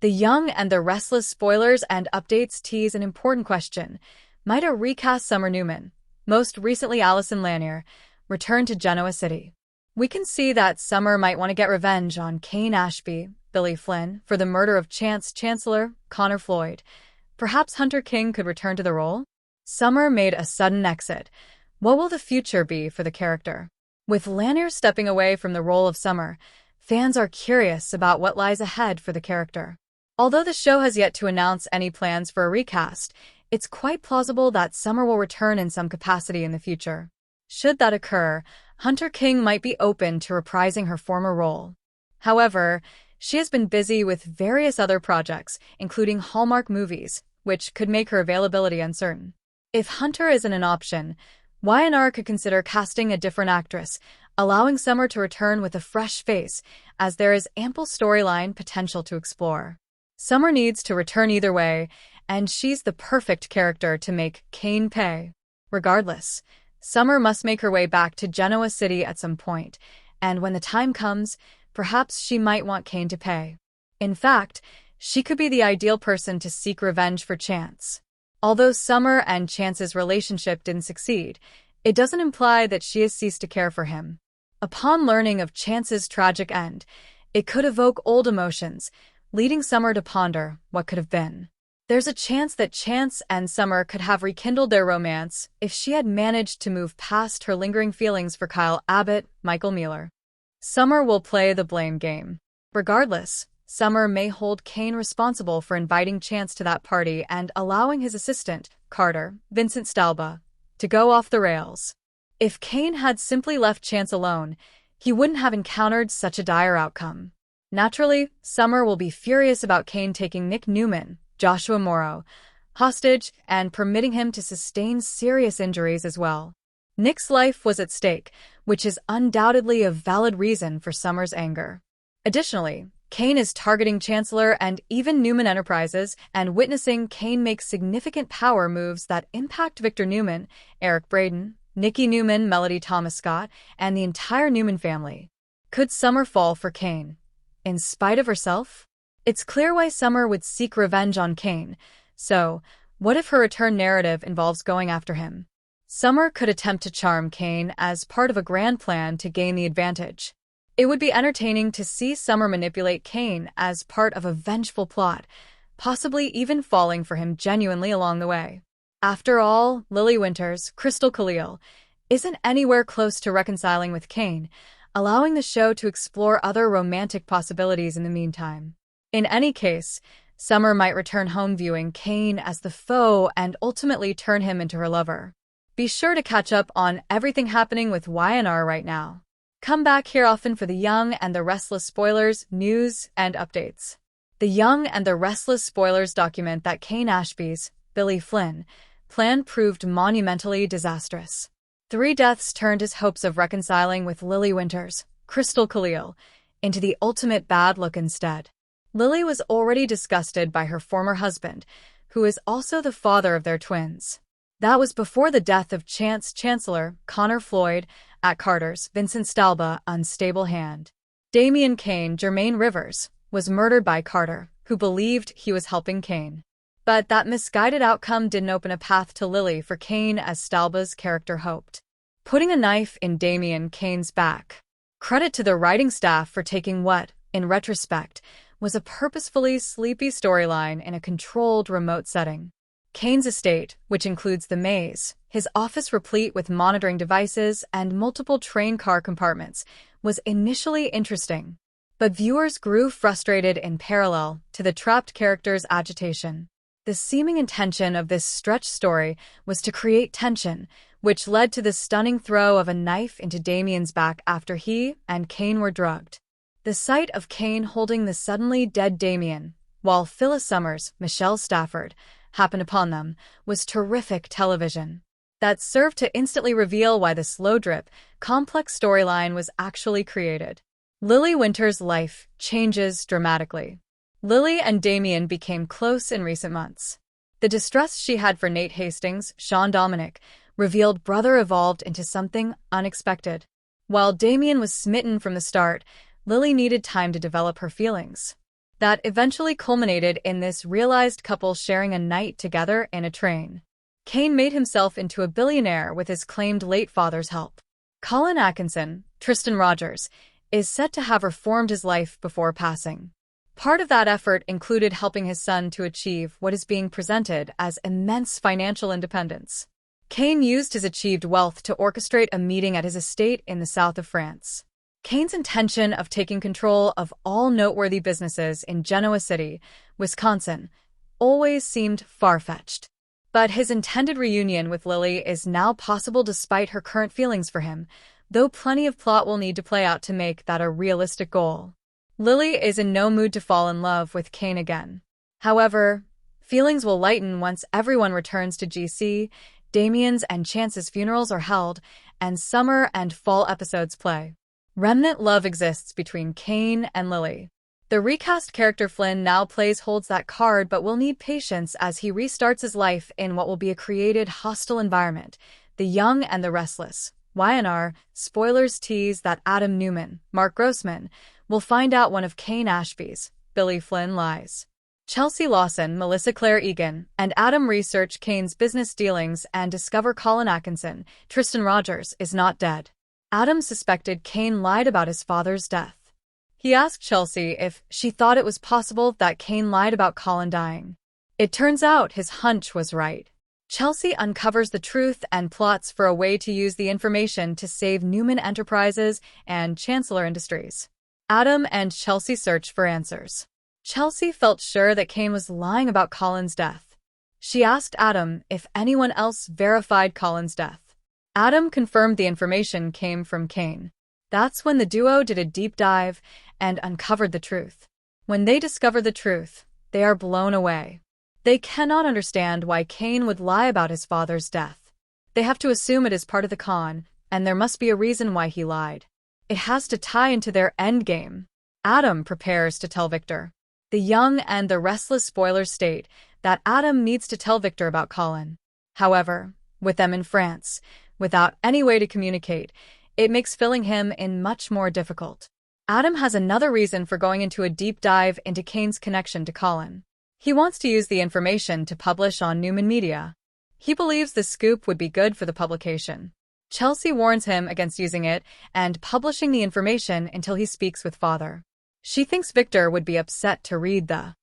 The young and the restless spoilers and updates tease an important question. Might a recast Summer Newman, most recently Alison Lanier, return to Genoa City? We can see that Summer might want to get revenge on Kane Ashby, Billy Flynn, for the murder of Chance Chancellor Connor Floyd. Perhaps Hunter King could return to the role? Summer made a sudden exit. What will the future be for the character? With Lanier stepping away from the role of Summer, fans are curious about what lies ahead for the character. Although the show has yet to announce any plans for a recast, it's quite plausible that Summer will return in some capacity in the future. Should that occur, Hunter King might be open to reprising her former role. However, she has been busy with various other projects, including Hallmark movies, which could make her availability uncertain. If Hunter isn't an option, Y&R could consider casting a different actress, allowing Summer to return with a fresh face, as there is ample storyline potential to explore. Summer needs to return either way, and she's the perfect character to make Kane pay. Regardless, Summer must make her way back to Genoa City at some point, and when the time comes, perhaps she might want Kane to pay. In fact, she could be the ideal person to seek revenge for Chance. Although Summer and Chance's relationship didn't succeed, it doesn't imply that she has ceased to care for him. Upon learning of Chance's tragic end, it could evoke old emotions, leading Summer to ponder what could have been. There's a chance that Chance and Summer could have rekindled their romance if she had managed to move past her lingering feelings for Kyle Abbott, Michael Mueller. Summer will play the blame game. Regardless, Summer may hold Kane responsible for inviting Chance to that party and allowing his assistant, Carter, Vincent Stalba, to go off the rails. If Kane had simply left Chance alone, he wouldn't have encountered such a dire outcome. Naturally, Summer will be furious about Kane taking Nick Newman, Joshua Morrow, hostage and permitting him to sustain serious injuries as well. Nick's life was at stake, which is undoubtedly a valid reason for Summer's anger. Additionally, Kane is targeting Chancellor and even Newman Enterprises, and witnessing Kane make significant power moves that impact Victor Newman, Eric Braeden, Nikki Newman, Melody Thomas Scott, and the entire Newman family. Could Summer fall for Kane, in spite of herself? It's clear why Summer would seek revenge on Kane, so what if her return narrative involves going after him? Summer could attempt to charm Kane as part of a grand plan to gain the advantage. It would be entertaining to see Summer manipulate Kane as part of a vengeful plot, possibly even falling for him genuinely along the way. After all, Lily Winters, Crystal Khalil, isn't anywhere close to reconciling with Kane, allowing the show to explore other romantic possibilities in the meantime. In any case, Summer might return home viewing Kane as the foe and ultimately turn him into her lover. Be sure to catch up on everything happening with Y&R right now. Come back here often for the Young and the Restless spoilers, news, and updates. The Young and the Restless spoilers document that Kane Ashby's, Billy Flynn, plan proved monumentally disastrous. 3 deaths turned his hopes of reconciling with Lily Winters, Crystal Khalil, into the ultimate bad look instead. Lily was already disgusted by her former husband, who is also the father of their twins. That was before the death of Chance Chancellor Connor Floyd at Carter's Vincent Stalba unstable hand. Damian Kane Jermaine Rivers was murdered by Carter, who believed he was helping Kane. But that misguided outcome didn't open a path to Lily for Kane as Stalba's character hoped, putting a knife in Damian Kane's back. Credit to the writing staff for taking what, in retrospect, was a purposefully sleepy storyline in a controlled remote setting. Kane's estate, which includes the maze, his office replete with monitoring devices and multiple train car compartments, was initially interesting. But viewers grew frustrated in parallel to the trapped character's agitation. The seeming intention of this stretched story was to create tension, which led to the stunning throw of a knife into Damian's back after he and Kane were drugged. The sight of Kane holding the suddenly dead Damian, while Phyllis Summers, Michelle Stafford, happened upon them, was terrific television. That served to instantly reveal why the slow-drip, complex storyline was actually created. Lily Winters' life changes dramatically. Lily and Damian became close in recent months. The distrust she had for Nate Hastings, Sean Dominic, revealed brother evolved into something unexpected. While Damian was smitten from the start, Lily needed time to develop her feelings. that eventually culminated in this realized couple sharing a night together in a train. Kane made himself into a billionaire with his claimed late father's help. Colin Atkinson, Tristan Rogers, is said to have reformed his life before passing. Part of that effort included helping his son to achieve what is being presented as immense financial independence. Kane used his achieved wealth to orchestrate a meeting at his estate in the south of France. Kane's intention of taking control of all noteworthy businesses in Genoa City, Wisconsin, always seemed far-fetched. But his intended reunion with Lily is now possible despite her current feelings for him, though plenty of plot will need to play out to make that a realistic goal. Lily is in no mood to fall in love with Kane again. However, feelings will lighten once everyone returns to GC, Damien's and Chance's funerals are held, and summer and fall episodes play. Remnant love exists between Kane and Lily. The recast character Flynn now plays holds that card but will need patience as he restarts his life in what will be a created, hostile environment. The Young and the Restless. YNR, spoilers tease that Adam Newman, Mark Grossman, will find out one of Kane Ashby's, Billy Flynn, lies. Chelsea Lawson, Melissa Claire Egan, and Adam research Kane's business dealings and discover Colin Atkinson, Tristan Rogers, is not dead. Adam suspected Kane lied about his father's death. He asked Chelsea if she thought it was possible that Kane lied about Colin dying. It turns out his hunch was right. Chelsea uncovers the truth and plots for a way to use the information to save Newman Enterprises and Chancellor Industries. Adam and Chelsea search for answers. Chelsea felt sure that Kane was lying about Colin's death. She asked Adam if anyone else verified Colin's death. Adam confirmed the information came from Kane. That's when the duo did a deep dive and uncovered the truth. When they discover the truth, they are blown away. They cannot understand why Kane would lie about his father's death. They have to assume it is part of the con, and there must be a reason why he lied. It has to tie into their endgame. Adam prepares to tell Victor. The Young and the Restless spoilers state that Adam needs to tell Victor about Colin. However, with them in France, without any way to communicate, it makes filling him in much more difficult. Adam has another reason for going into a deep dive into Kane's connection to Colin. He wants to use the information to publish on Newman Media. He believes the scoop would be good for the publication. Chelsea warns him against using it and publishing the information until he speaks with father. She thinks Victor would be upset to read the